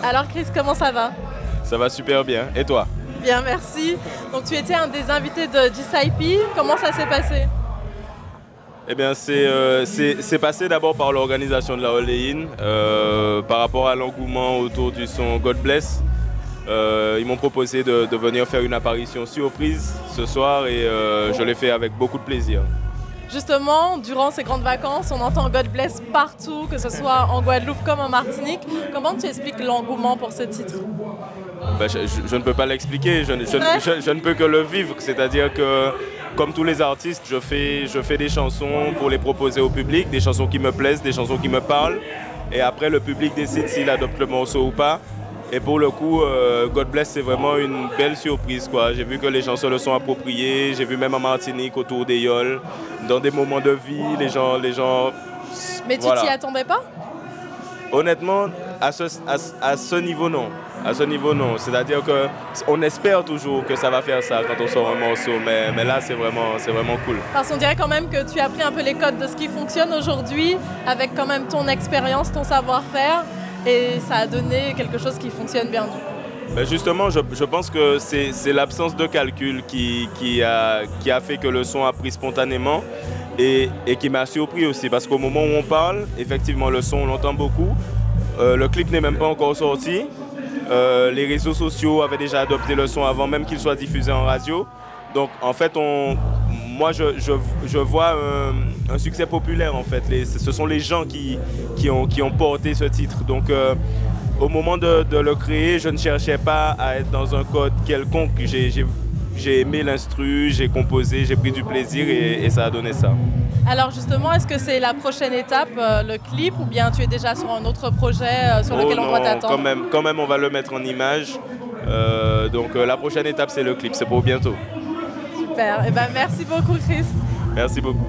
Alors Chris, comment ça va? Ça va super bien. Et toi? Bien, merci. Donc tu étais un des invités de JCIP. Comment ça s'est passé? Eh bien, c'est passé d'abord par l'organisation de la All-In, par rapport à l'engouement autour du son God Bless. Ils m'ont proposé de venir faire une apparition surprise ce soir et je l'ai fait avec beaucoup de plaisir. Justement, durant ces grandes vacances, on entend God Bless partout, que ce soit en Guadeloupe comme en Martinique. Comment tu expliques l'engouement pour ce titre? Ben, je ne peux pas l'expliquer, je ne peux que le vivre. C'est-à-dire que, comme tous les artistes, je fais des chansons pour les proposer au public, des chansons qui me plaisent, des chansons qui me parlent. Et après, le public décide s'il adopte le morceau ou pas. Et pour le coup, God Bless, c'est vraiment une belle surprise, quoi. J'ai vu que les gens se le sont appropriés. J'ai vu même en Martinique, autour des Yoles, dans des moments de vie, les gens. Mais tu t'y attendais pas? Honnêtement, à ce niveau, non. À ce niveau, non. C'est-à-dire qu'on espère toujours que ça va faire ça quand on sort un morceau, mais là, c'est vraiment cool. Parce qu'on dirait quand même que tu as pris un peu les codes de ce qui fonctionne aujourd'hui, avec quand même ton expérience, ton savoir-faire, et ça a donné quelque chose qui fonctionne bien. Ben justement, je pense que c'est l'absence de calcul qui a fait que le son a pris spontanément et qui m'a surpris aussi, parce qu'au moment où on parle, effectivement, le son, on l'entend beaucoup. Le clip n'est même pas encore sorti. Les réseaux sociaux avaient déjà adopté le son avant même qu'il soit diffusé en radio. Donc en fait, moi je vois un succès populaire en fait. Ce sont les gens qui ont porté ce titre. Donc au moment de le créer, je ne cherchais pas à être dans un code quelconque. J'ai aimé l'instru, j'ai composé, j'ai pris du plaisir et ça a donné ça. Alors justement, est-ce que c'est la prochaine étape, le clip, ou bien tu es déjà sur un autre projet sur lequel on doit t'attendre? Quand même, on va le mettre en image. Donc la prochaine étape, c'est le clip, c'est pour bientôt. Super, et ben merci beaucoup Chris. Merci beaucoup.